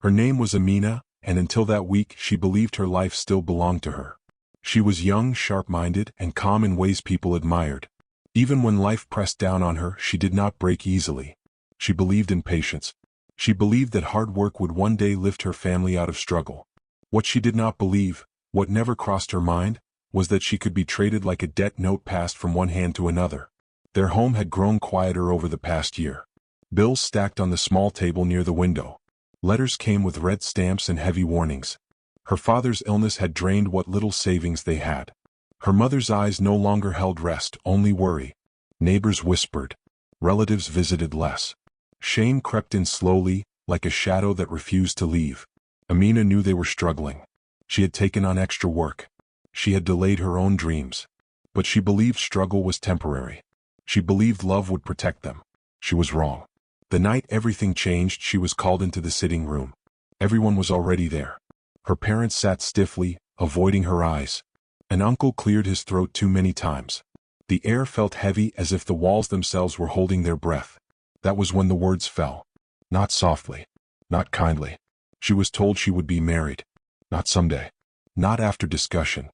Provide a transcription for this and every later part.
Her name was Amina, and until that week she believed her life still belonged to her. She was young, sharp-minded, and calm in ways people admired. Even when life pressed down on her, she did not break easily. She believed in patience. She believed that hard work would one day lift her family out of struggle. What she did not believe, what never crossed her mind, was that she could be traded like a debt note passed from one hand to another. Their home had grown quieter over the past year. Bills stacked on the small table near the window. Letters came with red stamps and heavy warnings. Her father's illness had drained what little savings they had. Her mother's eyes no longer held rest, only worry. Neighbors whispered. Relatives visited less. Shame crept in slowly, like a shadow that refused to leave. Amina knew they were struggling. She had taken on extra work. She had delayed her own dreams. But she believed struggle was temporary. She believed love would protect them. She was wrong. The night everything changed, she was called into the sitting room. Everyone was already there. Her parents sat stiffly, avoiding her eyes. An uncle cleared his throat too many times. The air felt heavy as if the walls themselves were holding their breath. That was when the words fell. Not softly. Not kindly. She was told she would be married. Not someday. Not after discussion.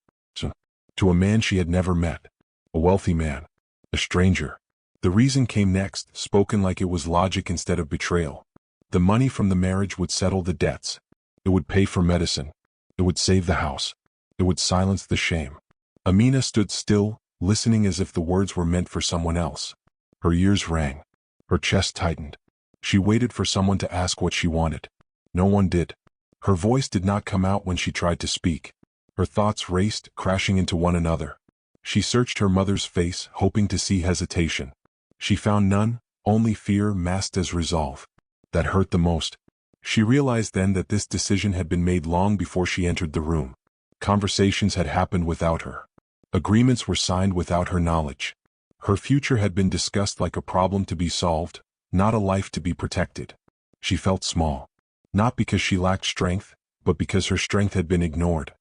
To a man she had never met. A wealthy man. A stranger. The reason came next, spoken like it was logic instead of betrayal. The money from the marriage would settle the debts. It would pay for medicine. It would save the house. It would silence the shame. Amina stood still, listening as if the words were meant for someone else. Her ears rang. Her chest tightened. She waited for someone to ask what she wanted. No one did. Her voice did not come out when she tried to speak. Her thoughts raced, crashing into one another. She searched her mother's face, hoping to see hesitation. She found none, only fear masked as resolve. That hurt the most. She realized then that this decision had been made long before she entered the room. Conversations had happened without her. Agreements were signed without her knowledge. Her future had been discussed like a problem to be solved, not a life to be protected. She felt small. Not because she lacked strength, but because her strength had been ignored.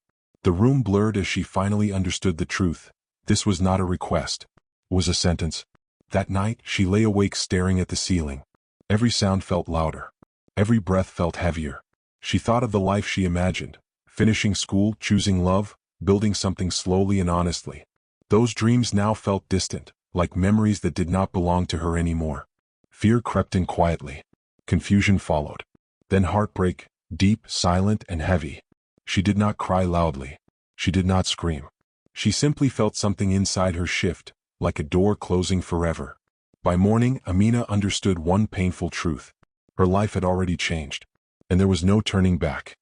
The room blurred as she finally understood the truth. This was not a request. It was a sentence. That night, she lay awake staring at the ceiling. Every sound felt louder. Every breath felt heavier. She thought of the life she imagined. Finishing school, choosing love, building something slowly and honestly. Those dreams now felt distant, like memories that did not belong to her anymore. Fear crept in quietly. Confusion followed. Then heartbreak, deep, silent, and heavy. She did not cry loudly. She did not scream. She simply felt something inside her shift, like a door closing forever. By morning, Amina understood one painful truth. Her life had already changed. And there was no turning back.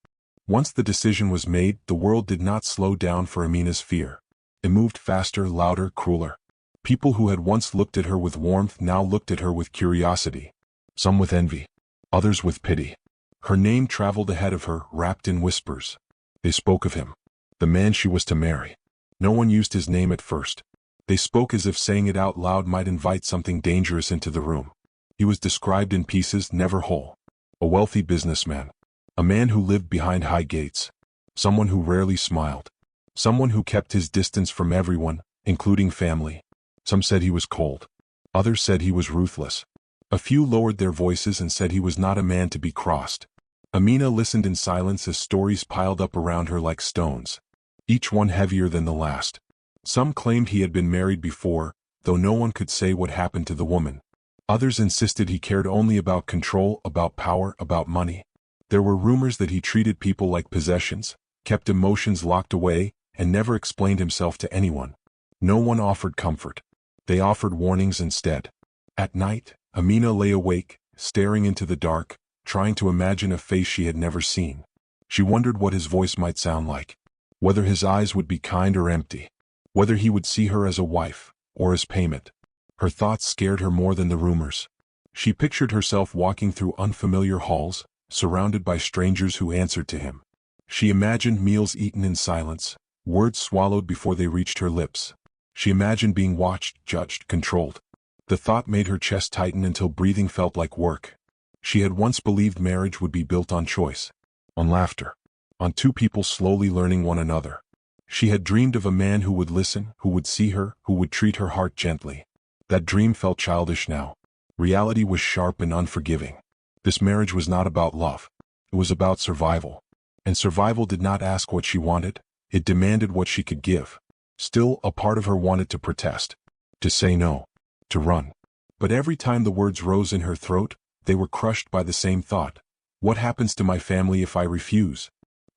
Once the decision was made, the world did not slow down for Amina's fear. It moved faster, louder, crueler. People who had once looked at her with warmth now looked at her with curiosity. Some with envy. Others with pity. Her name traveled ahead of her, wrapped in whispers. They spoke of him. The man she was to marry. No one used his name at first. They spoke as if saying it out loud might invite something dangerous into the room. He was described in pieces, never whole. A wealthy businessman. A man who lived behind high gates. Someone who rarely smiled. Someone who kept his distance from everyone, including family. Some said he was cold. Others said he was ruthless. A few lowered their voices and said he was not a man to be crossed. Amina listened in silence as stories piled up around her like stones. Each one heavier than the last. Some claimed he had been married before, though no one could say what happened to the woman. Others insisted he cared only about control, about power, about money. There were rumors that he treated people like possessions, kept emotions locked away, and never explained himself to anyone. No one offered comfort. They offered warnings instead. At night, Amina lay awake, staring into the dark, trying to imagine a face she had never seen. She wondered what his voice might sound like. Whether his eyes would be kind or empty. Whether he would see her as a wife, or as payment. Her thoughts scared her more than the rumors. She pictured herself walking through unfamiliar halls, surrounded by strangers who answered to him. She imagined meals eaten in silence, words swallowed before they reached her lips. She imagined being watched, judged, controlled. The thought made her chest tighten until breathing felt like work. She had once believed marriage would be built on choice, on laughter, on two people slowly learning one another. She had dreamed of a man who would listen, who would see her, who would treat her heart gently. That dream felt childish now. Reality was sharp and unforgiving. This marriage was not about love. It was about survival. And survival did not ask what she wanted, it demanded what she could give. Still, a part of her wanted to protest, to say no, to run. But every time the words rose in her throat, they were crushed by the same thought. What happens to my family if I refuse?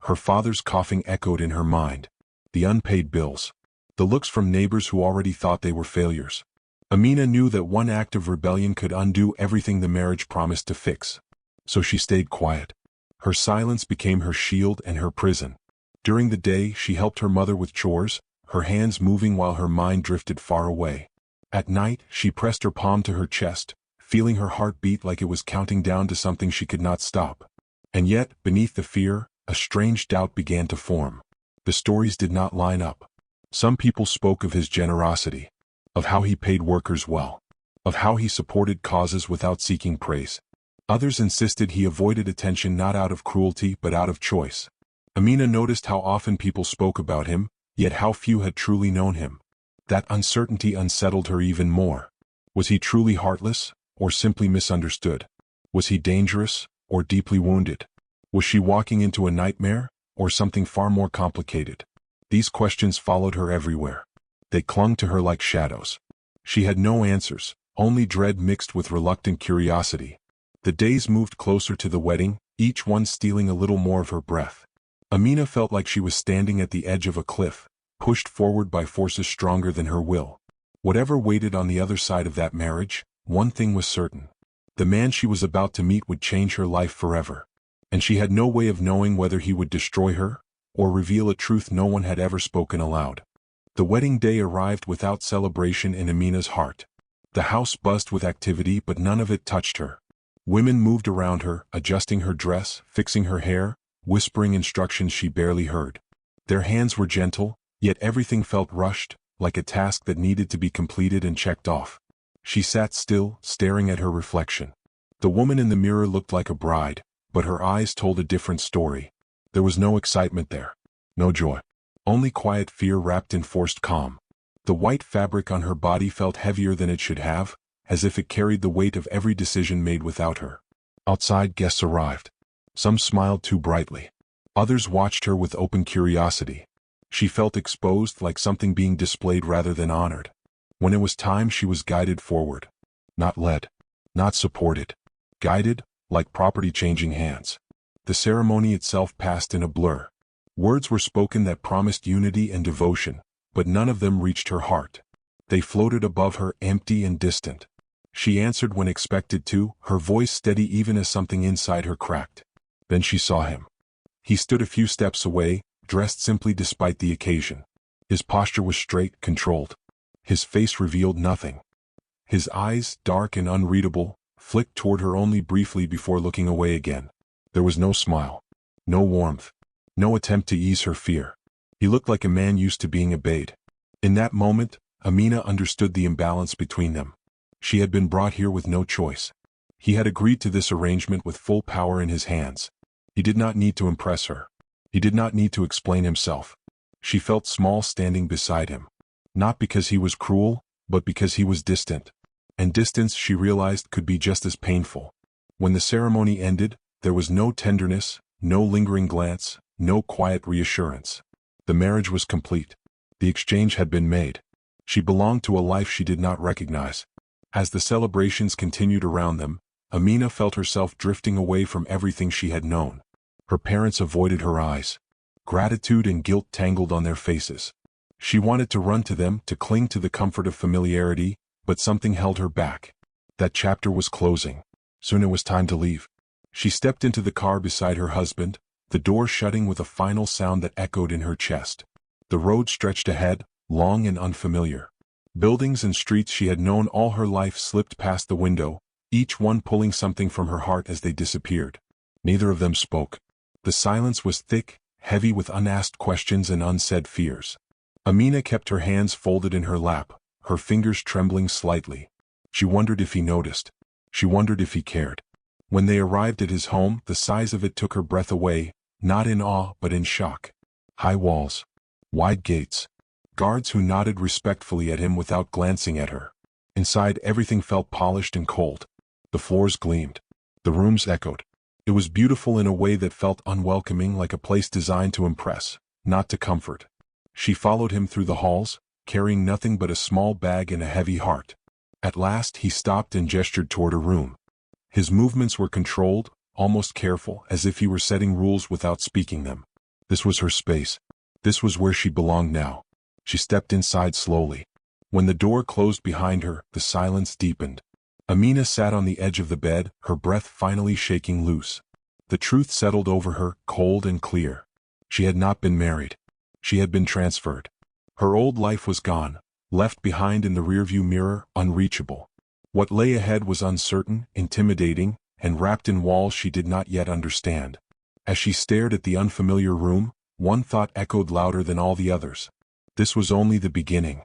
Her father's coughing echoed in her mind. The unpaid bills. The looks from neighbors who already thought they were failures. Amina knew that one act of rebellion could undo everything the marriage promised to fix. So she stayed quiet. Her silence became her shield and her prison. During the day, she helped her mother with chores, her hands moving while her mind drifted far away. At night, she pressed her palm to her chest, feeling her heart beat like it was counting down to something she could not stop. And yet, beneath the fear, a strange doubt began to form. The stories did not line up. Some people spoke of his generosity, of how he paid workers well, of how he supported causes without seeking praise. Others insisted he avoided attention not out of cruelty but out of choice. Amina noticed how often people spoke about him, yet how few had truly known him. That uncertainty unsettled her even more. Was he truly heartless, or simply misunderstood? Was he dangerous, or deeply wounded? Was she walking into a nightmare, or something far more complicated? These questions followed her everywhere. They clung to her like shadows. She had no answers, only dread mixed with reluctant curiosity. The days moved closer to the wedding, each one stealing a little more of her breath. Amina felt like she was standing at the edge of a cliff, pushed forward by forces stronger than her will. Whatever waited on the other side of that marriage, one thing was certain. The man she was about to meet would change her life forever. And she had no way of knowing whether he would destroy her, or reveal a truth no one had ever spoken aloud. The wedding day arrived without celebration in Amina's heart. The house buzzed with activity, but none of it touched her. Women moved around her, adjusting her dress, fixing her hair, whispering instructions she barely heard. Their hands were gentle, yet everything felt rushed, like a task that needed to be completed and checked off. She sat still, staring at her reflection. The woman in the mirror looked like a bride, but her eyes told a different story. There was no excitement there, no joy. Only quiet fear wrapped in forced calm. The white fabric on her body felt heavier than it should have, as if it carried the weight of every decision made without her. Outside, guests arrived. Some smiled too brightly. Others watched her with open curiosity. She felt exposed, like something being displayed rather than honored. When it was time, she was guided forward. Not led. Not supported. Guided, like property changing hands. The ceremony itself passed in a blur. Words were spoken that promised unity and devotion, but none of them reached her heart. They floated above her, empty and distant. She answered when expected to, her voice steady even as something inside her cracked. Then she saw him. He stood a few steps away, dressed simply despite the occasion. His posture was straight, controlled. His face revealed nothing. His eyes, dark and unreadable, flicked toward her only briefly before looking away again. There was no smile, no warmth, no attempt to ease her fear. He looked like a man used to being obeyed. In that moment, Amina understood the imbalance between them. She had been brought here with no choice. He had agreed to this arrangement with full power in his hands. He did not need to impress her. He did not need to explain himself. She felt small standing beside him. Not because he was cruel, but because he was distant. And distance, she realized, could be just as painful. When the ceremony ended, there was no tenderness, no lingering glance, no quiet reassurance. The marriage was complete. The exchange had been made. She belonged to a life she did not recognize. As the celebrations continued around them, Amina felt herself drifting away from everything she had known. Her parents avoided her eyes. Gratitude and guilt tangled on their faces. She wanted to run to them, to cling to the comfort of familiarity, but something held her back. That chapter was closing. Soon it was time to leave. She stepped into the car beside her husband, the door shutting with a final sound that echoed in her chest. The road stretched ahead, long and unfamiliar. Buildings and streets she had known all her life slipped past the window, each one pulling something from her heart as they disappeared. Neither of them spoke. The silence was thick, heavy with unasked questions and unsaid fears. Amina kept her hands folded in her lap, her fingers trembling slightly. She wondered if he noticed. She wondered if he cared. When they arrived at his home, the size of it took her breath away, not in awe but in shock. High walls. Wide gates. Guards who nodded respectfully at him without glancing at her. Inside, everything felt polished and cold. The floors gleamed. The rooms echoed. It was beautiful in a way that felt unwelcoming, like a place designed to impress, not to comfort. She followed him through the halls, carrying nothing but a small bag and a heavy heart. At last he stopped and gestured toward a room. His movements were controlled, almost careful, as if he were setting rules without speaking them. This was her space. This was where she belonged now. She stepped inside slowly. When the door closed behind her, the silence deepened. Amina sat on the edge of the bed, her breath finally shaking loose. The truth settled over her, cold and clear. She had not been married. She had been transferred. Her old life was gone, left behind in the rearview mirror, unreachable. What lay ahead was uncertain, intimidating, and wrapped in walls she did not yet understand. As she stared at the unfamiliar room, one thought echoed louder than all the others. This was only the beginning.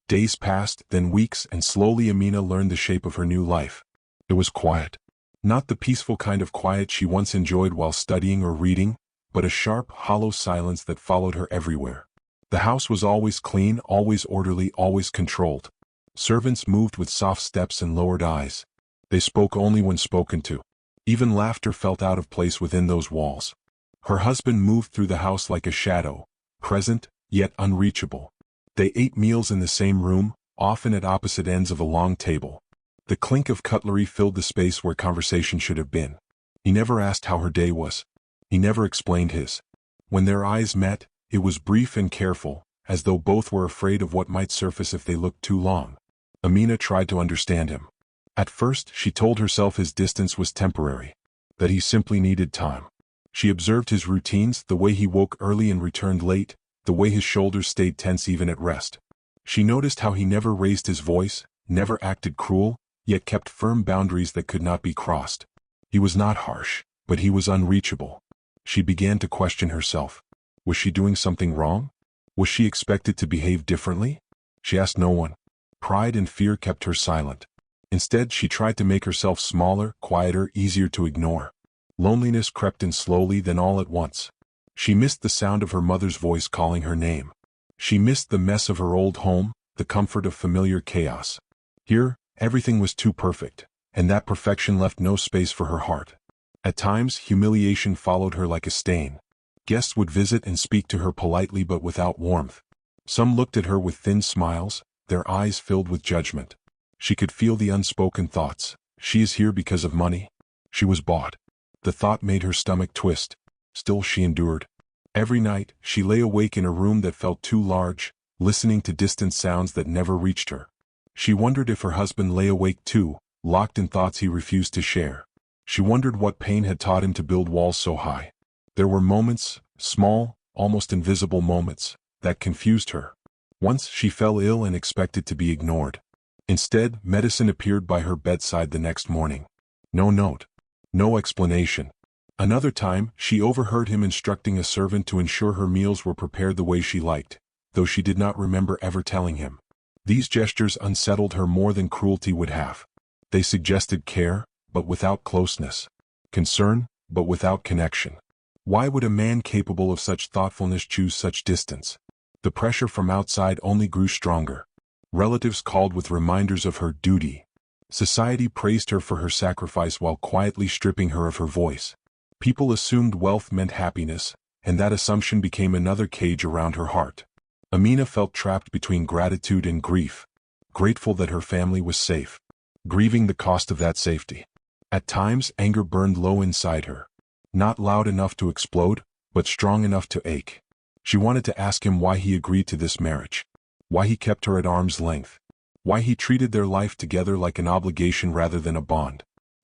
Days passed, then weeks, and slowly Amina learned the shape of her new life. It was quiet. Not the peaceful kind of quiet she once enjoyed while studying or reading, but a sharp, hollow silence that followed her everywhere. The house was always clean, always orderly, always controlled. Servants moved with soft steps and lowered eyes. They spoke only when spoken to. Even laughter felt out of place within those walls. Her husband moved through the house like a shadow, present, yet unreachable. They ate meals in the same room, often at opposite ends of a long table. The clink of cutlery filled the space where conversation should have been. He never asked how her day was. He never explained his. When their eyes met, it was brief and careful, as though both were afraid of what might surface if they looked too long. Amina tried to understand him. At first, she told herself his distance was temporary, that he simply needed time. She observed his routines, the way he woke early and returned late, the way his shoulders stayed tense even at rest. She noticed how he never raised his voice, never acted cruel, yet kept firm boundaries that could not be crossed. He was not harsh, but he was unreachable. She began to question herself. Was she doing something wrong? Was she expected to behave differently? She asked no one. Pride and fear kept her silent. Instead, she tried to make herself smaller, quieter, easier to ignore. Loneliness crept in slowly, then all at once. She missed the sound of her mother's voice calling her name. She missed the mess of her old home, the comfort of familiar chaos. Here, everything was too perfect, and that perfection left no space for her heart. At times, humiliation followed her like a stain. Guests would visit and speak to her politely but without warmth. Some looked at her with thin smiles, their eyes filled with judgment. She could feel the unspoken thoughts. She is here because of money. She was bought. The thought made her stomach twist. Still she endured. Every night, she lay awake in a room that felt too large, listening to distant sounds that never reached her. She wondered if her husband lay awake too, locked in thoughts he refused to share. She wondered what pain had taught him to build walls so high. There were moments, small, almost invisible moments, that confused her. Once she fell ill and expected to be ignored. Instead, medicine appeared by her bedside the next morning. No note. No explanation. Another time, she overheard him instructing a servant to ensure her meals were prepared the way she liked, though she did not remember ever telling him. These gestures unsettled her more than cruelty would have. They suggested care, but without closeness. Concern, but without connection. Why would a man capable of such thoughtfulness choose such distance? The pressure from outside only grew stronger. Relatives called with reminders of her duty. Society praised her for her sacrifice while quietly stripping her of her voice. People assumed wealth meant happiness, and that assumption became another cage around her heart. Amina felt trapped between gratitude and grief. Grateful that her family was safe. Grieving the cost of that safety. At times, anger burned low inside her. Not loud enough to explode, but strong enough to ache. She wanted to ask him why he agreed to this marriage. Why he kept her at arm's length. Why he treated their life together like an obligation rather than a bond.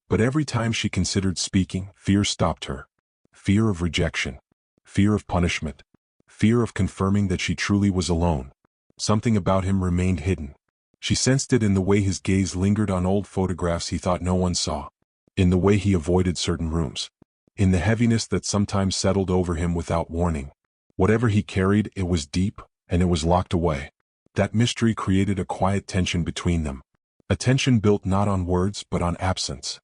But every time she considered speaking, fear stopped her. Fear of rejection. Fear of punishment. Fear of confirming that she truly was alone. Something about him remained hidden. She sensed it in the way his gaze lingered on old photographs he thought no one saw. In the way he avoided certain rooms. In the heaviness that sometimes settled over him without warning. Whatever he carried, it was deep, and it was locked away. That mystery created a quiet tension between them. A tension built not on words but on absence.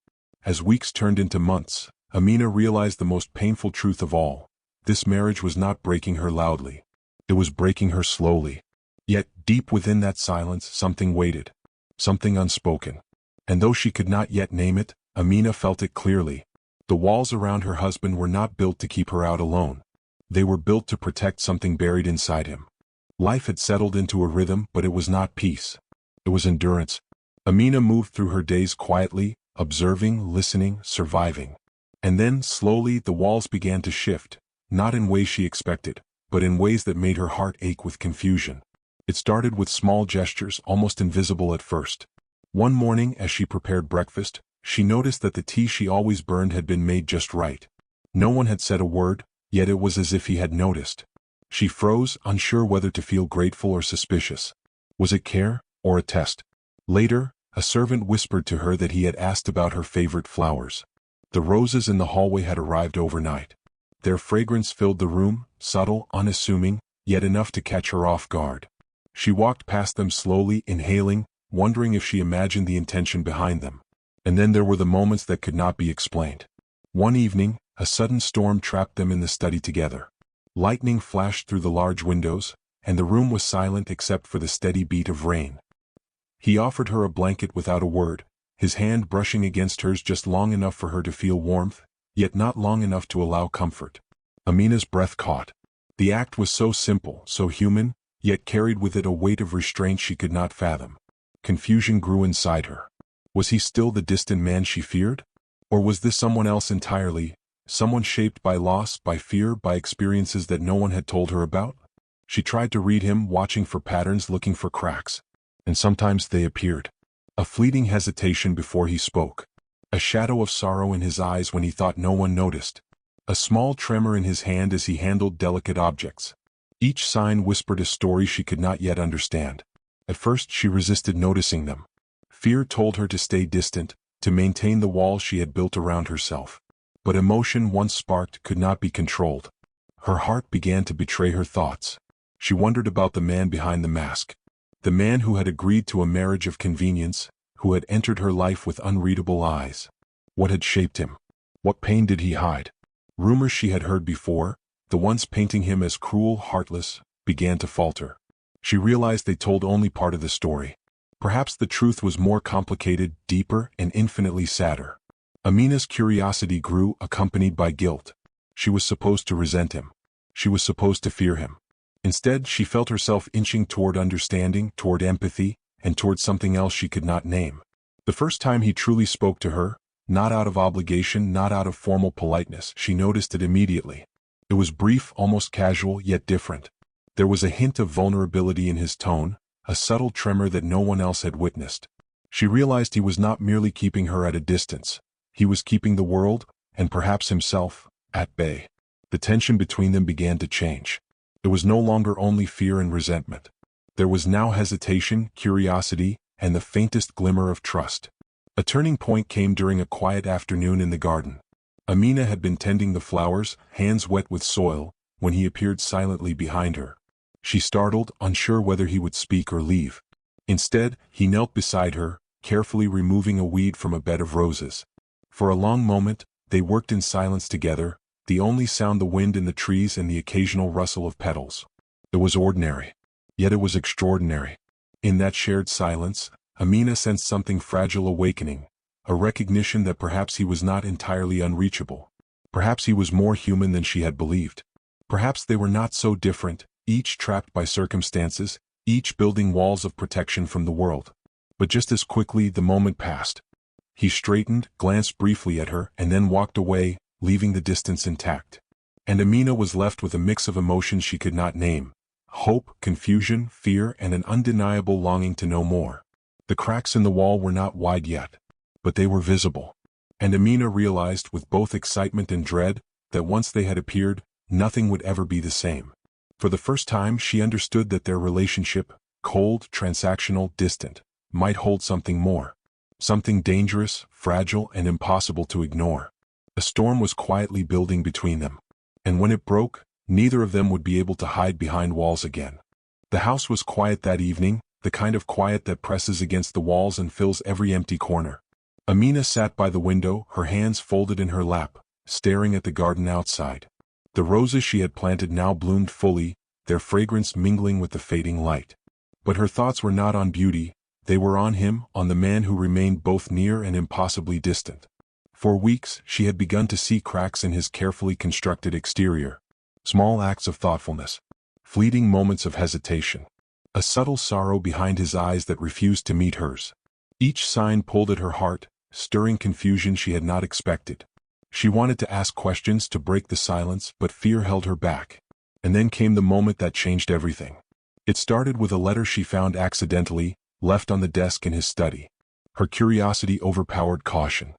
As weeks turned into months, Amina realized the most painful truth of all. This marriage was not breaking her loudly. It was breaking her slowly. Yet, deep within that silence, something waited. Something unspoken. And though she could not yet name it, Amina felt it clearly. The walls around her husband were not built to keep her out alone. They were built to protect something buried inside him. Life had settled into a rhythm, but it was not peace. It was endurance. Amina moved through her days quietly, observing, listening, surviving. And then, slowly, the walls began to shift, not in ways she expected, but in ways that made her heart ache with confusion. It started with small gestures, almost invisible at first. One morning, as she prepared breakfast, she noticed that the tea she always burned had been made just right. No one had said a word, yet it was as if he had noticed. She froze, unsure whether to feel grateful or suspicious. Was it care, or a test? Later, a servant whispered to her that he had asked about her favorite flowers. The roses in the hallway had arrived overnight. Their fragrance filled the room, subtle, unassuming, yet enough to catch her off guard. She walked past them slowly, inhaling, wondering if she imagined the intention behind them. And then there were the moments that could not be explained. One evening, a sudden storm trapped them in the study together. Lightning flashed through the large windows, and the room was silent except for the steady beat of rain. He offered her a blanket without a word, his hand brushing against hers just long enough for her to feel warmth, yet not long enough to allow comfort. Amina's breath caught. The act was so simple, so human, yet carried with it a weight of restraint she could not fathom. Confusion grew inside her. Was he still the distant man she feared? Or was this someone else entirely, someone shaped by loss, by fear, by experiences that no one had told her about? She tried to read him, watching for patterns, looking for cracks. And sometimes they appeared. A fleeting hesitation before he spoke. A shadow of sorrow in his eyes when he thought no one noticed. A small tremor in his hand as he handled delicate objects. Each sign whispered a story she could not yet understand. At first she resisted noticing them. Fear told her to stay distant, to maintain the wall she had built around herself. But emotion, once sparked, could not be controlled. Her heart began to betray her thoughts. She wondered about the man behind the mask. The man who had agreed to a marriage of convenience, who had entered her life with unreadable eyes. What had shaped him? What pain did he hide? Rumors she had heard before, the ones painting him as cruel, heartless, began to falter. She realized they told only part of the story. Perhaps the truth was more complicated, deeper, and infinitely sadder. Amina's curiosity grew, accompanied by guilt. She was supposed to resent him. She was supposed to fear him. Instead, she felt herself inching toward understanding, toward empathy, and toward something else she could not name. The first time he truly spoke to her, not out of obligation, not out of formal politeness, she noticed it immediately. It was brief, almost casual, yet different. There was a hint of vulnerability in his tone, a subtle tremor that no one else had witnessed. She realized he was not merely keeping her at a distance. He was keeping the world, and perhaps himself, at bay. The tension between them began to change. It was no longer only fear and resentment. There was now hesitation, curiosity, and the faintest glimmer of trust. A turning point came during a quiet afternoon in the garden. Amina had been tending the flowers, hands wet with soil, when he appeared silently behind her. She startled, unsure whether he would speak or leave. Instead, he knelt beside her, carefully removing a weed from a bed of roses. For a long moment, they worked in silence together, the only sound the wind in the trees and the occasional rustle of petals. It was ordinary. Yet it was extraordinary. In that shared silence, Amina sensed something fragile awakening, a recognition that perhaps he was not entirely unreachable. Perhaps he was more human than she had believed. Perhaps they were not so different, each trapped by circumstances, each building walls of protection from the world. But just as quickly the moment passed. He straightened, glanced briefly at her, and then walked away, leaving the distance intact. And Amina was left with a mix of emotions she could not name. Hope, confusion, fear, and an undeniable longing to know more. The cracks in the wall were not wide yet, but they were visible. And Amina realized with both excitement and dread that once they had appeared, nothing would ever be the same. For the first time she understood that their relationship, cold, transactional, distant, might hold something more. Something dangerous, fragile, and impossible to ignore. A storm was quietly building between them. And when it broke, neither of them would be able to hide behind walls again. The house was quiet that evening, the kind of quiet that presses against the walls and fills every empty corner. Amina sat by the window, her hands folded in her lap, staring at the garden outside. The roses she had planted now bloomed fully, their fragrance mingling with the fading light. But her thoughts were not on beauty, they were on him, on the man who remained both near and impossibly distant. For weeks, she had begun to see cracks in his carefully constructed exterior. Small acts of thoughtfulness. Fleeting moments of hesitation. A subtle sorrow behind his eyes that refused to meet hers. Each sign pulled at her heart, stirring confusion she had not expected. She wanted to ask questions to break the silence, but fear held her back. And then came the moment that changed everything. It started with a letter she found accidentally, left on the desk in his study. Her curiosity overpowered caution.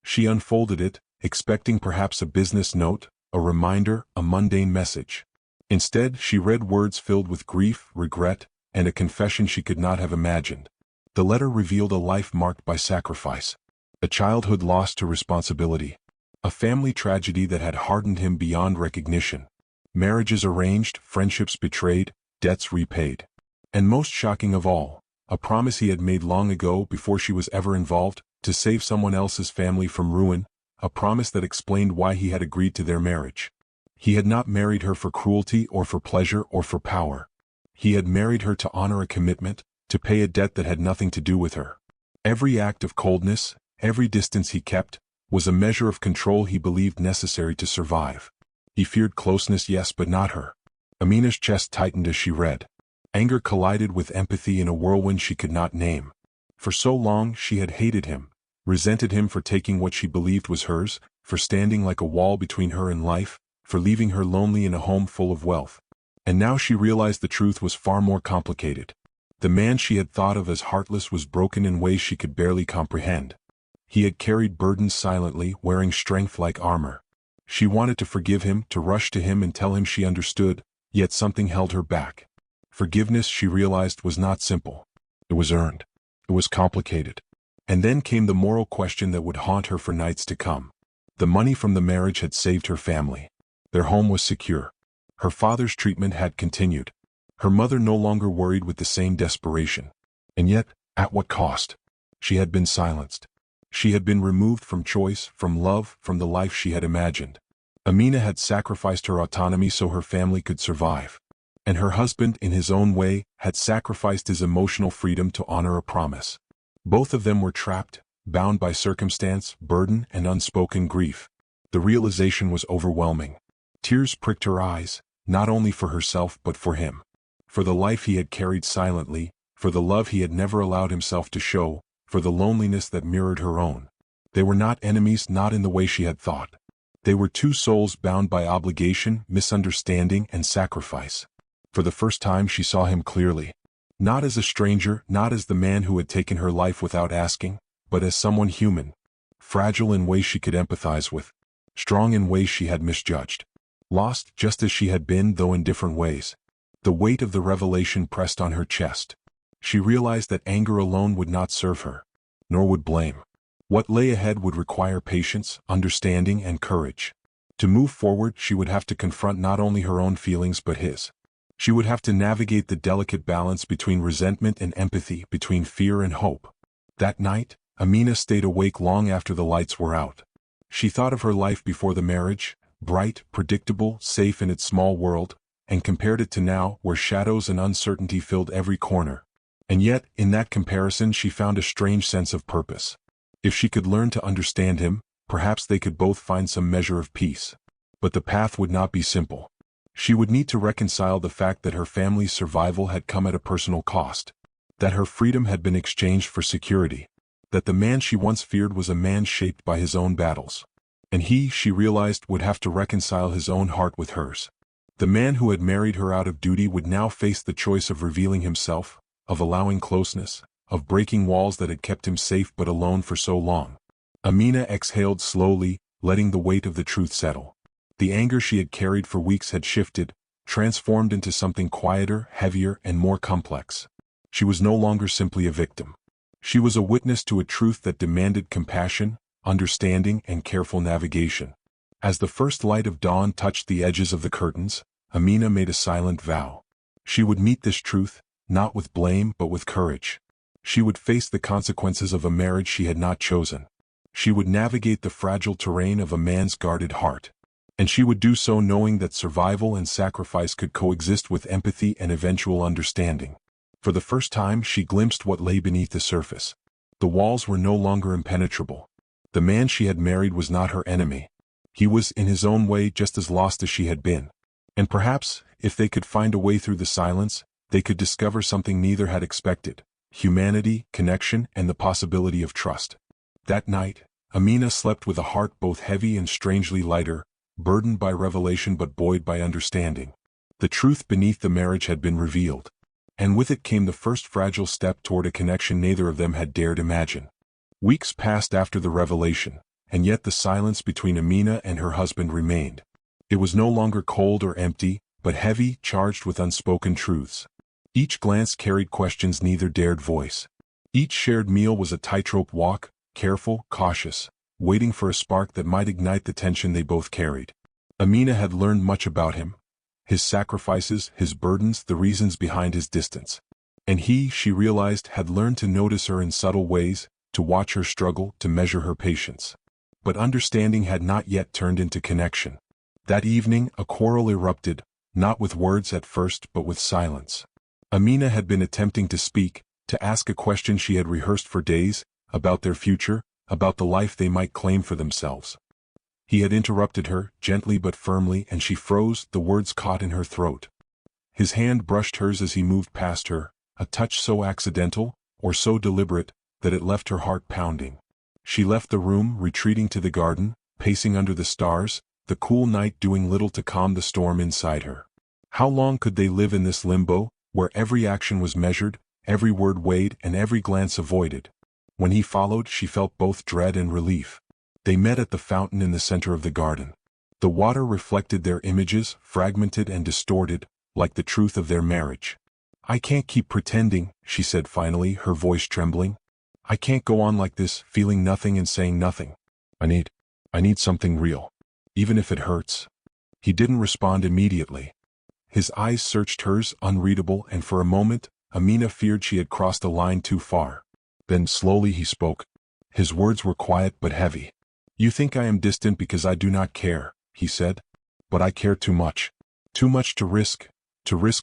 She unfolded it, expecting perhaps a business note, a reminder, a mundane message. Instead, she read words filled with grief, regret, and a confession she could not have imagined. The letter revealed a life marked by sacrifice. A childhood lost to responsibility. A family tragedy that had hardened him beyond recognition. Marriages arranged, friendships betrayed, debts repaid. And most shocking of all, a promise he had made long ago before she was ever involved, to save someone else's family from ruin, a promise that explained why he had agreed to their marriage. He had not married her for cruelty or for pleasure or for power. He had married her to honor a commitment, to pay a debt that had nothing to do with her. Every act of coldness, every distance he kept, was a measure of control he believed necessary to survive. He feared closeness, yes, but not her. Amina's chest tightened as she read. Anger collided with empathy in a whirlwind she could not name. For so long she had hated him, resented him for taking what she believed was hers, for standing like a wall between her and life, for leaving her lonely in a home full of wealth. And now she realized the truth was far more complicated. The man she had thought of as heartless was broken in ways she could barely comprehend. He had carried burdens silently, wearing strength like armor. She wanted to forgive him, to rush to him and tell him she understood, yet something held her back. Forgiveness, she realized, was not simple. It was earned. It was complicated. And then came the moral question that would haunt her for nights to come. The money from the marriage had saved her family. Their home was secure. Her father's treatment had continued. Her mother no longer worried with the same desperation. And yet, at what cost? She had been silenced. She had been removed from choice, from love, from the life she had imagined. Amina had sacrificed her autonomy so her family could survive. And her husband, in his own way, had sacrificed his emotional freedom to honor a promise. Both of them were trapped, bound by circumstance, burden, and unspoken grief. The realization was overwhelming. Tears pricked her eyes, not only for herself but for him. For the life he had carried silently, for the love he had never allowed himself to show, for the loneliness that mirrored her own. They were not enemies, not in the way she had thought. They were two souls bound by obligation, misunderstanding, and sacrifice. For the first time she saw him clearly. Not as a stranger, not as the man who had taken her life without asking, but as someone human. Fragile in ways she could empathize with. Strong in ways she had misjudged. Lost just as she had been, though in different ways. The weight of the revelation pressed on her chest. She realized that anger alone would not serve her. Nor would blame. What lay ahead would require patience, understanding, and courage. To move forward, she would have to confront not only her own feelings but his. She would have to navigate the delicate balance between resentment and empathy, between fear and hope. That night, Amina stayed awake long after the lights were out. She thought of her life before the marriage, bright, predictable, safe in its small world, and compared it to now, where shadows and uncertainty filled every corner. And yet, in that comparison she found a strange sense of purpose. If she could learn to understand him, perhaps they could both find some measure of peace. But the path would not be simple. She would need to reconcile the fact that her family's survival had come at a personal cost. That her freedom had been exchanged for security. That the man she once feared was a man shaped by his own battles. And he, she realized, would have to reconcile his own heart with hers. The man who had married her out of duty would now face the choice of revealing himself, of allowing closeness, of breaking walls that had kept him safe but alone for so long. Amina exhaled slowly, letting the weight of the truth settle. The anger she had carried for weeks had shifted, transformed into something quieter, heavier, and more complex. She was no longer simply a victim. She was a witness to a truth that demanded compassion, understanding, and careful navigation. As the first light of dawn touched the edges of the curtains, Amina made a silent vow. She would meet this truth, not with blame but with courage. She would face the consequences of a marriage she had not chosen. She would navigate the fragile terrain of a man's guarded heart. And she would do so knowing that survival and sacrifice could coexist with empathy and eventual understanding. For the first time she glimpsed what lay beneath the surface. The walls were no longer impenetrable. The man she had married was not her enemy. He was, in his own way, just as lost as she had been. And perhaps, if they could find a way through the silence, they could discover something neither had expected: humanity, connection, and the possibility of trust. That night, Amina slept with a heart both heavy and strangely lighter, burdened by revelation but buoyed by understanding. The truth beneath the marriage had been revealed. And with it came the first fragile step toward a connection neither of them had dared imagine. Weeks passed after the revelation, and yet the silence between Amina and her husband remained. It was no longer cold or empty, but heavy, charged with unspoken truths. Each glance carried questions neither dared voice. Each shared meal was a tightrope walk, careful, cautious, waiting for a spark that might ignite the tension they both carried. Amina had learned much about him: his sacrifices, his burdens, the reasons behind his distance. And he, she realized, had learned to notice her in subtle ways, to watch her struggle, to measure her patience. But understanding had not yet turned into connection. That evening, a quarrel erupted, not with words at first but with silence. Amina had been attempting to speak, to ask a question she had rehearsed for days, about their future, about the life they might claim for themselves. He had interrupted her, gently but firmly, and she froze, the words caught in her throat. His hand brushed hers as he moved past her, a touch so accidental, or so deliberate, that it left her heart pounding. She left the room, retreating to the garden, pacing under the stars, the cool night doing little to calm the storm inside her. How long could they live in this limbo, where every action was measured, every word weighed, and every glance avoided? When he followed, she felt both dread and relief. They met at the fountain in the center of the garden. The water reflected their images, fragmented and distorted, like the truth of their marriage. "I can't keep pretending," she said finally, her voice trembling. "I can't go on like this, feeling nothing and saying nothing. I need something real. Even if it hurts." He didn't respond immediately. His eyes searched hers, unreadable, and for a moment, Amina feared she had crossed a line too far. Then slowly he spoke. His words were quiet but heavy. "You think I am distant because I do not care," he said. "But I care too much. Too much to risk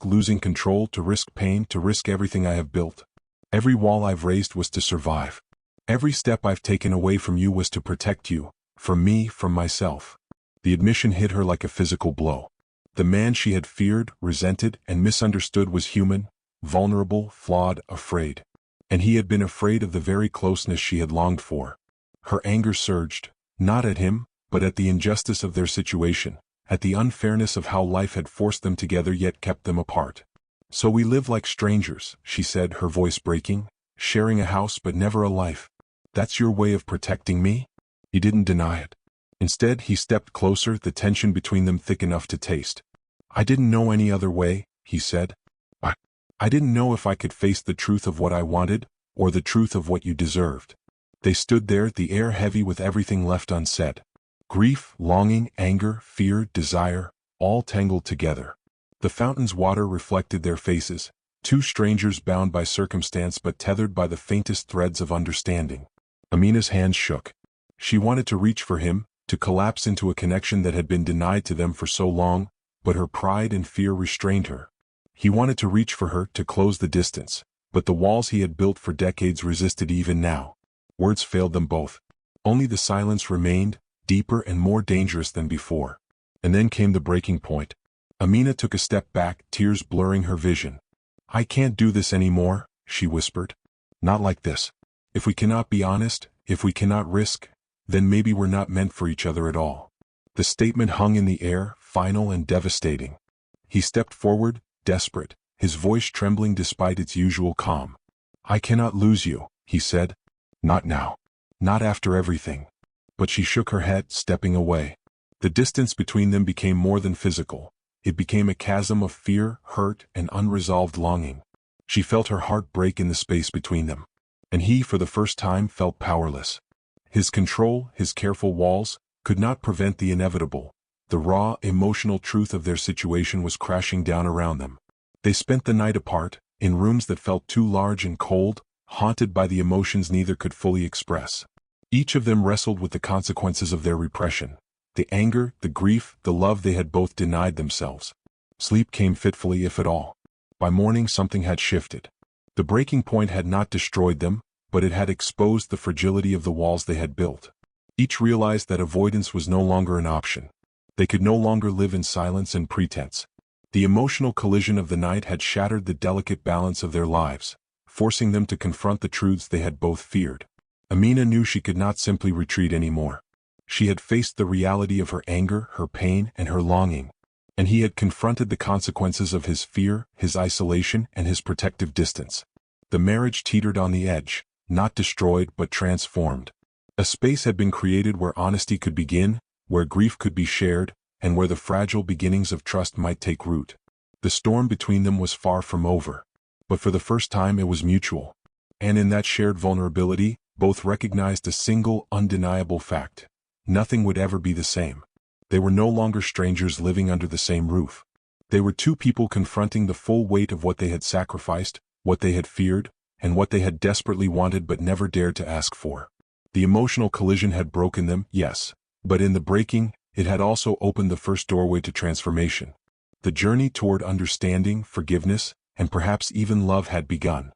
losing control, to risk pain, to risk everything I have built. Every wall I've raised was to survive. Every step I've taken away from you was to protect you, from me, from myself." The admission hit her like a physical blow. The man she had feared, resented, and misunderstood was human, vulnerable, flawed, afraid. And he had been afraid of the very closeness she had longed for. Her anger surged, not at him, but at the injustice of their situation, at the unfairness of how life had forced them together yet kept them apart. "So we live like strangers," she said, her voice breaking, "sharing a house but never a life. That's your way of protecting me?" He didn't deny it. Instead, he stepped closer, the tension between them thick enough to taste. "I didn't know any other way," he said. I didn't know if I could face the truth of what I wanted, or the truth of what you deserved." They stood there, the air heavy with everything left unsaid. Grief, longing, anger, fear, desire, all tangled together. The fountain's water reflected their faces, two strangers bound by circumstance but tethered by the faintest threads of understanding. Amina's hands shook. She wanted to reach for him, to collapse into a connection that had been denied to them for so long, but her pride and fear restrained her. He wanted to reach for her, to close the distance, but the walls he had built for decades resisted even now. Words failed them both. Only the silence remained, deeper and more dangerous than before. And then came the breaking point. Amina took a step back, tears blurring her vision. "I can't do this anymore," she whispered. "Not like this. If we cannot be honest, if we cannot risk, then maybe we're not meant for each other at all." The statement hung in the air, final and devastating. He stepped forward, desperate, his voice trembling despite its usual calm. "I cannot lose you," he said. "Not now. Not after everything." But she shook her head, stepping away. The distance between them became more than physical. It became a chasm of fear, hurt, and unresolved longing. She felt her heart break in the space between them. And he, for the first time, felt powerless. His control, his careful walls, could not prevent the inevitable. The raw, emotional truth of their situation was crashing down around them. They spent the night apart, in rooms that felt too large and cold, haunted by the emotions neither could fully express. Each of them wrestled with the consequences of their repression. The anger, the grief, the love they had both denied themselves. Sleep came fitfully, if at all. By morning something had shifted. The breaking point had not destroyed them, but it had exposed the fragility of the walls they had built. Each realized that avoidance was no longer an option. They could no longer live in silence and pretense. The emotional collision of the night had shattered the delicate balance of their lives, forcing them to confront the truths they had both feared. Amina knew she could not simply retreat anymore. She had faced the reality of her anger, her pain, and her longing, and he had confronted the consequences of his fear, his isolation, and his protective distance. The marriage teetered on the edge, not destroyed but transformed. A space had been created where honesty could begin, where grief could be shared, and where the fragile beginnings of trust might take root. The storm between them was far from over, but for the first time it was mutual. And in that shared vulnerability, both recognized a single, undeniable fact: nothing would ever be the same. They were no longer strangers living under the same roof. They were two people confronting the full weight of what they had sacrificed, what they had feared, and what they had desperately wanted but never dared to ask for. The emotional collision had broken them, yes, but in the breaking, it had also opened the first doorway to transformation. The journey toward understanding, forgiveness, and perhaps even love had begun.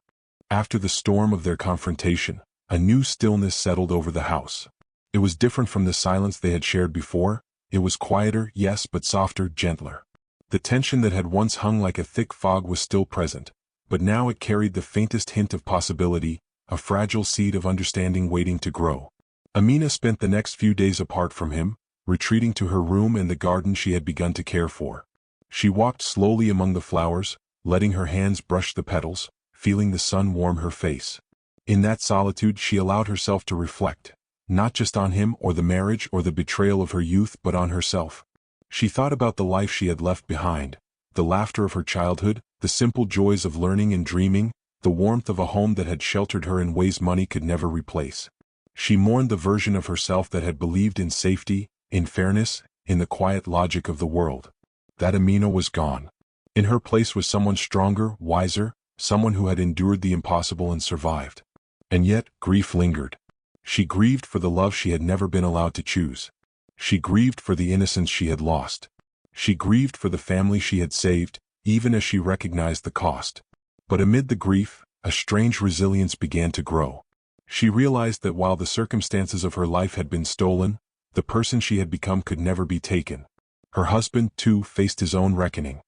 After the storm of their confrontation, a new stillness settled over the house. It was different from the silence they had shared before. It was quieter, yes, but softer, gentler. The tension that had once hung like a thick fog was still present, but now it carried the faintest hint of possibility, a fragile seed of understanding waiting to grow. Amina spent the next few days apart from him, retreating to her room and the garden she had begun to care for. She walked slowly among the flowers, letting her hands brush the petals, feeling the sun warm her face. In that solitude she allowed herself to reflect, not just on him or the marriage or the betrayal of her youth but on herself. She thought about the life she had left behind, the laughter of her childhood, the simple joys of learning and dreaming, the warmth of a home that had sheltered her in ways money could never replace. She mourned the version of herself that had believed in safety, in fairness, in the quiet logic of the world. That Amina was gone. In her place was someone stronger, wiser, someone who had endured the impossible and survived. And yet, grief lingered. She grieved for the love she had never been allowed to choose. She grieved for the innocence she had lost. She grieved for the family she had saved, even as she recognized the cost. But amid the grief, a strange resilience began to grow. She realized that while the circumstances of her life had been stolen, the person she had become could never be taken. Her husband, too, faced his own reckoning.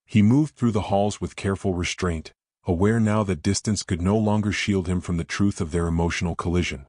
He moved through the halls with careful restraint, aware now that distance could no longer shield him from the truth of their emotional collision.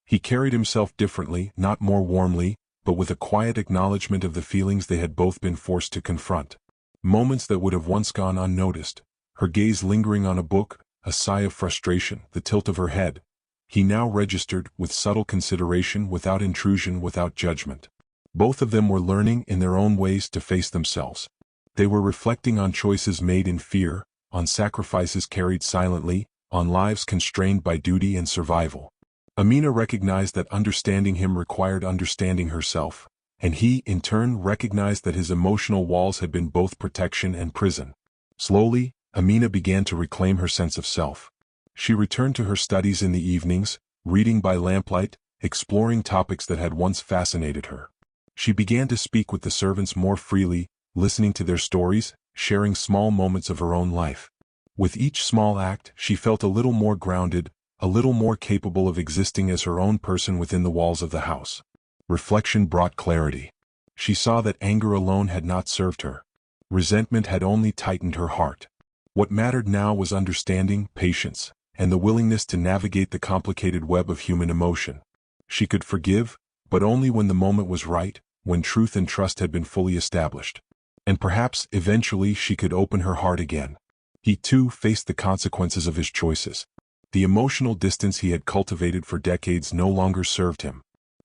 He carried himself differently, not more warmly, but with a quiet acknowledgement of the feelings they had both been forced to confront. Moments that would have once gone unnoticed, her gaze lingering on a book, a sigh of frustration, the tilt of her head, he now registered, with subtle consideration, without intrusion, without judgment. Both of them were learning in their own ways to face themselves. They were reflecting on choices made in fear, on sacrifices carried silently, on lives constrained by duty and survival. Amina recognized that understanding him required understanding herself, and he, in turn, recognized that his emotional walls had been both protection and prison. Slowly, Amina began to reclaim her sense of self. She returned to her studies in the evenings, reading by lamplight, exploring topics that had once fascinated her. She began to speak with the servants more freely, listening to their stories, sharing small moments of her own life. With each small act, she felt a little more grounded, a little more capable of existing as her own person within the walls of the house. Reflection brought clarity. She saw that anger alone had not served her. Resentment had only tightened her heart. What mattered now was understanding, patience, and the willingness to navigate the complicated web of human emotion. She could forgive, but only when the moment was right, when truth and trust had been fully established. And perhaps, eventually, she could open her heart again. He too faced the consequences of his choices. The emotional distance he had cultivated for decades no longer served him.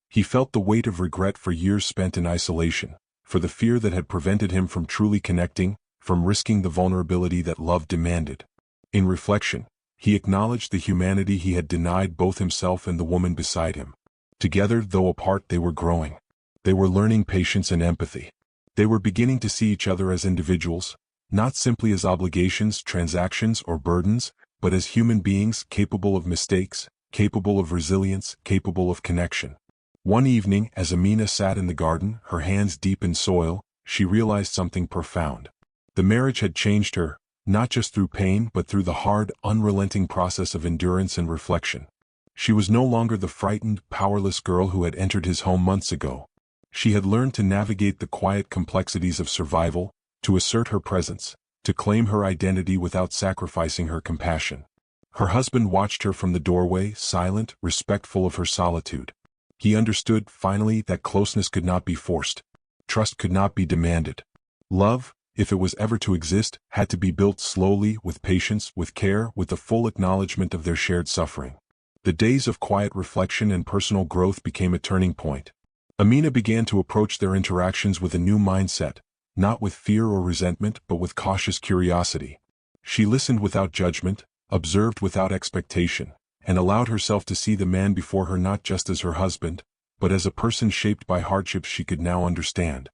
He felt the weight of regret for years spent in isolation, for the fear that had prevented him from truly connecting, from risking the vulnerability that love demanded. In reflection, he acknowledged the humanity he had denied both himself and the woman beside him. Together, though apart, they were growing. They were learning patience and empathy. They were beginning to see each other as individuals, not simply as obligations, transactions, or burdens, but as human beings capable of mistakes, capable of resilience, capable of connection. One evening, as Amina sat in the garden, her hands deep in soil, she realized something profound. The marriage had changed her, not just through pain but through the hard, unrelenting process of endurance and reflection. She was no longer the frightened, powerless girl who had entered his home months ago. She had learned to navigate the quiet complexities of survival, to assert her presence, to claim her identity without sacrificing her compassion. Her husband watched her from the doorway, silent, respectful of her solitude. He understood, finally, that closeness could not be forced. Trust could not be demanded. Love, if it was ever to exist, had to be built slowly, with patience, with care, with the full acknowledgement of their shared suffering. The days of quiet reflection and personal growth became a turning point. Amina began to approach their interactions with a new mindset, not with fear or resentment, but with cautious curiosity. She listened without judgment, observed without expectation, and allowed herself to see the man before her not just as her husband, but as a person shaped by hardships she could now understand.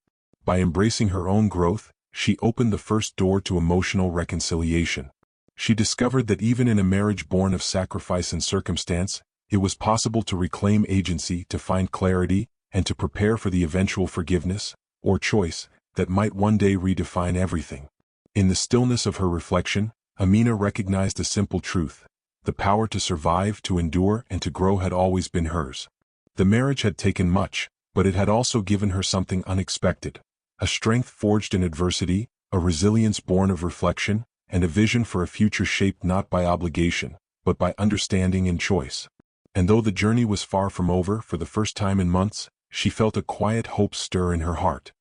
By embracing her own growth, she opened the first door to emotional reconciliation. She discovered that even in a marriage born of sacrifice and circumstance, it was possible to reclaim agency, to find clarity, and to prepare for the eventual forgiveness, or choice, that might one day redefine everything. In the stillness of her reflection, Amina recognized a simple truth. The power to survive, to endure, and to grow had always been hers. The marriage had taken much, but it had also given her something unexpected. A strength forged in adversity, a resilience born of reflection, and a vision for a future shaped not by obligation, but by understanding and choice. And though the journey was far from over, for the first time in months, she felt a quiet hope stir in her heart.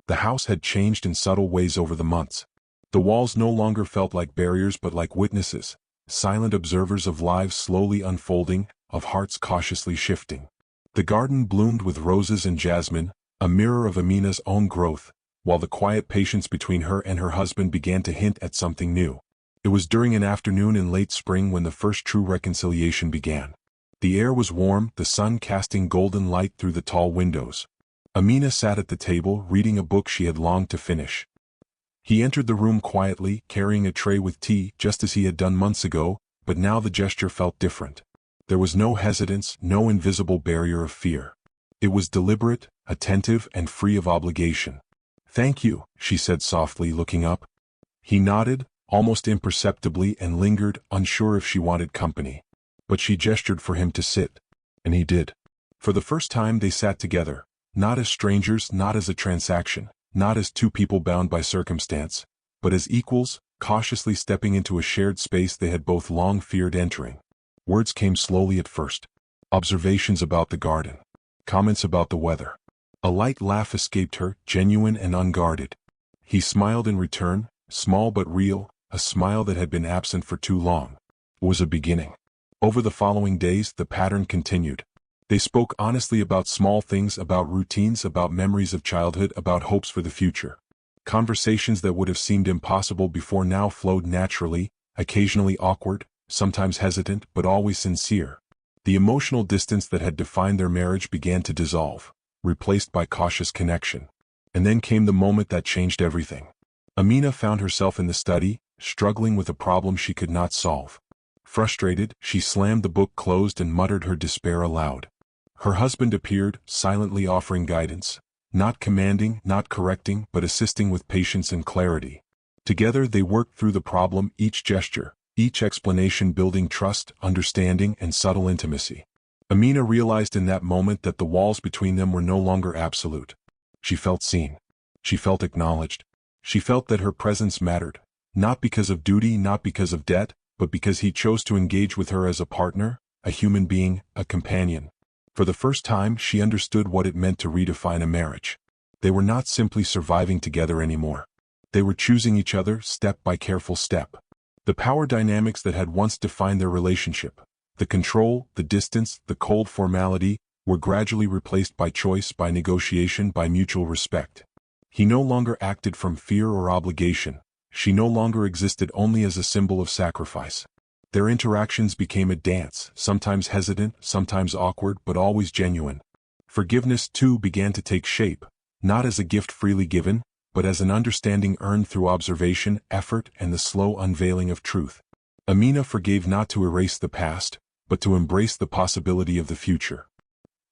The house had changed in subtle ways over the months. The walls no longer felt like barriers but like witnesses, silent observers of lives slowly unfolding, of hearts cautiously shifting. The garden bloomed with roses and jasmine, a mirror of Amina's own growth, while the quiet patience between her and her husband began to hint at something new. It was during an afternoon in late spring when the first true reconciliation began. The air was warm, the sun casting golden light through the tall windows. Amina sat at the table, reading a book she had longed to finish. He entered the room quietly, carrying a tray with tea, just as he had done months ago, but now the gesture felt different. There was no hesitance, no invisible barrier of fear. It was deliberate, attentive, and free of obligation. "Thank you," she said softly, looking up. He nodded, almost imperceptibly, and lingered, unsure if she wanted company. But she gestured for him to sit. And he did. For the first time they sat together, not as strangers, not as a transaction, not as two people bound by circumstance, but as equals, cautiously stepping into a shared space they had both long feared entering. Words came slowly at first. Observations about the garden. Comments about the weather. A light laugh escaped her, genuine and unguarded. He smiled in return, small but real, a smile that had been absent for too long. It was a beginning. Over the following days, the pattern continued. They spoke honestly about small things, about routines, about memories of childhood, about hopes for the future. Conversations that would have seemed impossible before now flowed naturally, occasionally awkward, sometimes hesitant, but always sincere. The emotional distance that had defined their marriage began to dissolve, replaced by cautious connection. And then came the moment that changed everything. Amina found herself in the study, struggling with a problem she could not solve. Frustrated, she slammed the book closed and muttered her despair aloud. Her husband appeared, silently offering guidance, not commanding, not correcting, but assisting with patience and clarity. Together they worked through the problem, each gesture, each explanation building trust, understanding, and subtle intimacy. Amina realized in that moment that the walls between them were no longer absolute. She felt seen. She felt acknowledged. She felt that her presence mattered, not because of duty, not because of debt, but because he chose to engage with her as a partner, a human being, a companion. For the first time, she understood what it meant to redefine a marriage. They were not simply surviving together anymore. They were choosing each other, step by careful step. The power dynamics that had once defined their relationship, the control, the distance, the cold formality, were gradually replaced by choice, by negotiation, by mutual respect. He no longer acted from fear or obligation. She no longer existed only as a symbol of sacrifice. Their interactions became a dance, sometimes hesitant, sometimes awkward, but always genuine. Forgiveness, too, began to take shape, not as a gift freely given, but as an understanding earned through observation, effort, and the slow unveiling of truth. Amina forgave not to erase the past, but to embrace the possibility of the future.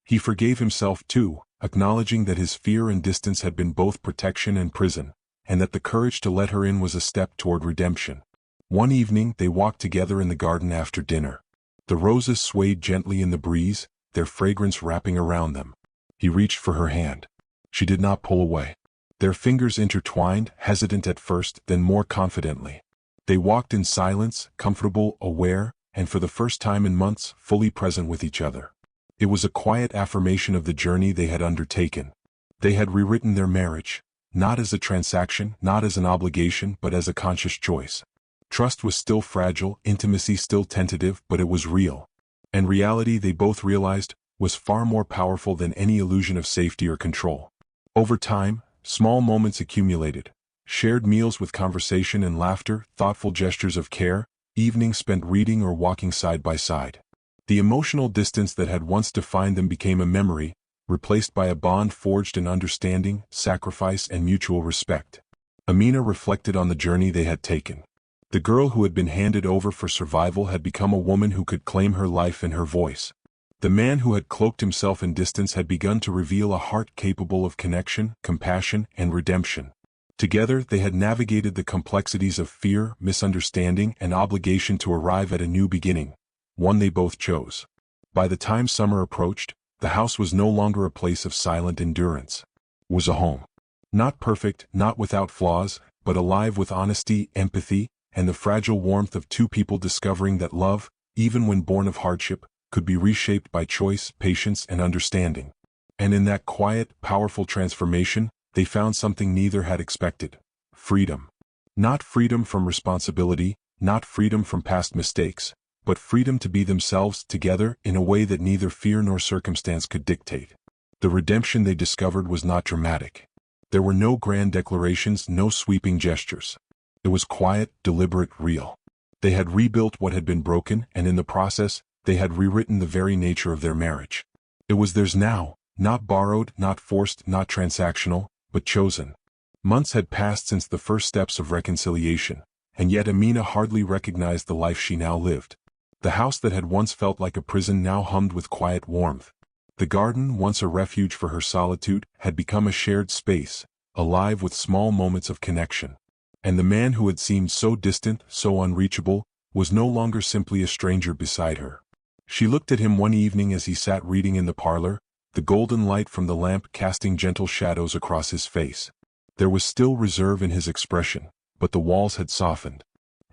He forgave himself too, acknowledging that his fear and distance had been both protection and prison, and that the courage to let her in was a step toward redemption. One evening they walked together in the garden after dinner. The roses swayed gently in the breeze, their fragrance wrapping around them. He reached for her hand. She did not pull away. Their fingers intertwined, hesitant at first, then more confidently. They walked in silence, comfortable, aware, and for the first time in months, fully present with each other. It was a quiet affirmation of the journey they had undertaken. They had rewritten their marriage, not as a transaction, not as an obligation, but as a conscious choice. Trust was still fragile, intimacy still tentative, but it was real. And reality, they both realized, was far more powerful than any illusion of safety or control. Over time, small moments accumulated. Shared meals with conversation and laughter, thoughtful gestures of care, evenings spent reading or walking side by side. The emotional distance that had once defined them became a memory, replaced by a bond forged in understanding, sacrifice, and mutual respect. Amina reflected on the journey they had taken. The girl who had been handed over for survival had become a woman who could claim her life and her voice. The man who had cloaked himself in distance had begun to reveal a heart capable of connection, compassion, and redemption. Together, they had navigated the complexities of fear, misunderstanding, and obligation to arrive at a new beginning, one they both chose. By the time summer approached, the house was no longer a place of silent endurance. It was a home. Not perfect, not without flaws, but alive with honesty, empathy, and the fragile warmth of two people discovering that love, even when born of hardship, could be reshaped by choice, patience, and understanding. And in that quiet, powerful transformation, they found something neither had expected: freedom. Not freedom from responsibility, not freedom from past mistakes, but freedom to be themselves together in a way that neither fear nor circumstance could dictate. The redemption they discovered was not dramatic. There were no grand declarations, no sweeping gestures. It was quiet, deliberate, real. They had rebuilt what had been broken, and in the process, they had rewritten the very nature of their marriage. It was theirs now, not borrowed, not forced, not transactional, but chosen. Months had passed since the first steps of reconciliation, and yet Amina hardly recognized the life she now lived. The house that had once felt like a prison now hummed with quiet warmth. The garden, once a refuge for her solitude, had become a shared space, alive with small moments of connection. And the man who had seemed so distant, so unreachable, was no longer simply a stranger beside her. She looked at him one evening as he sat reading in the parlor, the golden light from the lamp casting gentle shadows across his face. There was still reserve in his expression, but the walls had softened.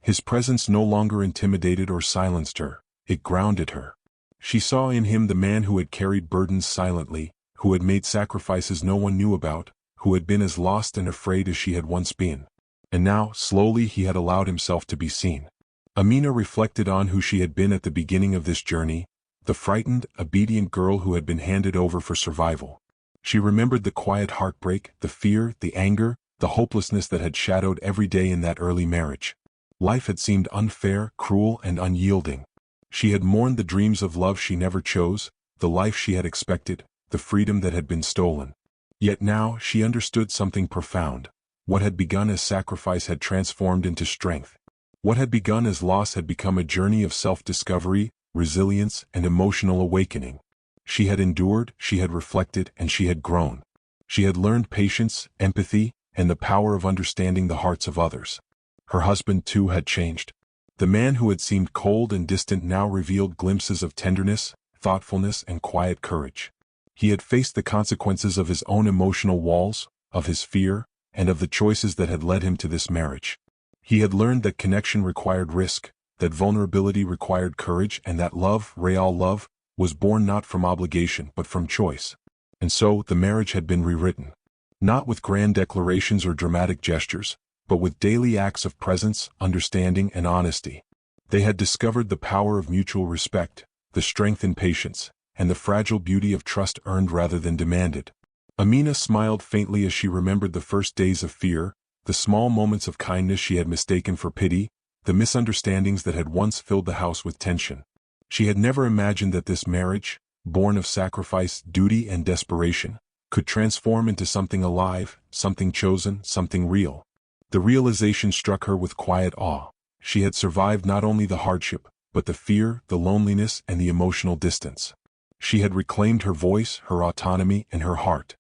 His presence no longer intimidated or silenced her, it grounded her. She saw in him the man who had carried burdens silently, who had made sacrifices no one knew about, who had been as lost and afraid as she had once been. And now, slowly, he had allowed himself to be seen. Amina reflected on who she had been at the beginning of this journey, the frightened, obedient girl who had been handed over for survival. She remembered the quiet heartbreak, the fear, the anger, the hopelessness that had shadowed every day in that early marriage. Life had seemed unfair, cruel, and unyielding. She had mourned the dreams of love she never chose, the life she had expected, the freedom that had been stolen. Yet now, she understood something profound. What had begun as sacrifice had transformed into strength. What had begun as loss had become a journey of self-discovery, resilience, and emotional awakening. She had endured, she had reflected, and she had grown. She had learned patience, empathy, and the power of understanding the hearts of others. Her husband, too, had changed. The man who had seemed cold and distant now revealed glimpses of tenderness, thoughtfulness, and quiet courage. He had faced the consequences of his own emotional walls, of his fear, and of the choices that had led him to this marriage. He had learned that connection required risk, that vulnerability required courage, and that love, real love, was born not from obligation but from choice. And so, the marriage had been rewritten. Not with grand declarations or dramatic gestures, but with daily acts of presence, understanding, and honesty. They had discovered the power of mutual respect, the strength in patience, and the fragile beauty of trust earned rather than demanded. Amina smiled faintly as she remembered the first days of fear, the small moments of kindness she had mistaken for pity, the misunderstandings that had once filled the house with tension. She had never imagined that this marriage, born of sacrifice, duty, and desperation, could transform into something alive, something chosen, something real. The realization struck her with quiet awe. She had survived not only the hardship, but the fear, the loneliness, and the emotional distance. She had reclaimed her voice, her autonomy, and her heart.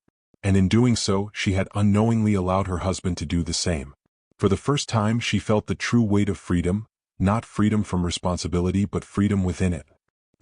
And in doing so, she had unknowingly allowed her husband to do the same. For the first time, she felt the true weight of freedom, not freedom from responsibility but freedom within it.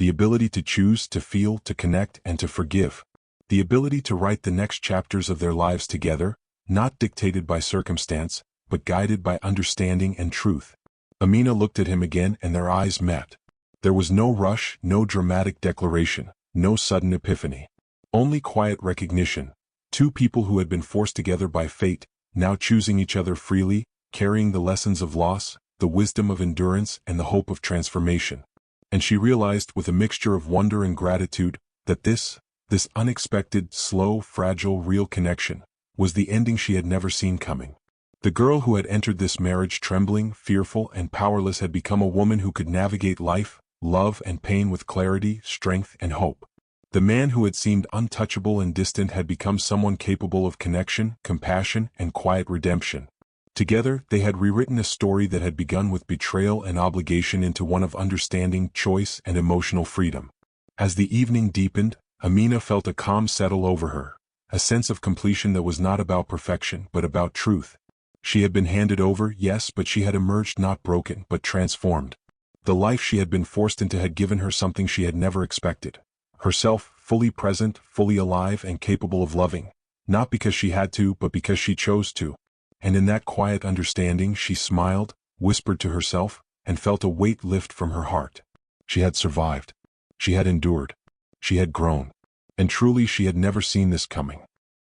the ability to choose, to feel, to connect, and to forgive. The ability to write the next chapters of their lives together, not dictated by circumstance, but guided by understanding and truth. Amina looked at him again and their eyes met. There was no rush, no dramatic declaration, no sudden epiphany. Only quiet recognition. Two people who had been forced together by fate, now choosing each other freely, carrying the lessons of loss, the wisdom of endurance, and the hope of transformation. And she realized with a mixture of wonder and gratitude that this unexpected, slow, fragile, real connection was the ending she had never seen coming. The girl who had entered this marriage trembling, fearful, and powerless had become a woman who could navigate life, love, and pain with clarity, strength, and hope. The man who had seemed untouchable and distant had become someone capable of connection, compassion, and quiet redemption. Together, they had rewritten a story that had begun with betrayal and obligation into one of understanding, choice, and emotional freedom. As the evening deepened, Amina felt a calm settle over her, a sense of completion that was not about perfection but about truth. She had been handed over, yes, but she had emerged not broken but transformed. The life she had been forced into had given her something she had never expected. Herself, fully present, fully alive, and capable of loving, not because she had to, but because she chose to. And in that quiet understanding she smiled, whispered to herself, and felt a weight lift from her heart. She had survived. She had endured. She had grown. And truly she had never seen this coming.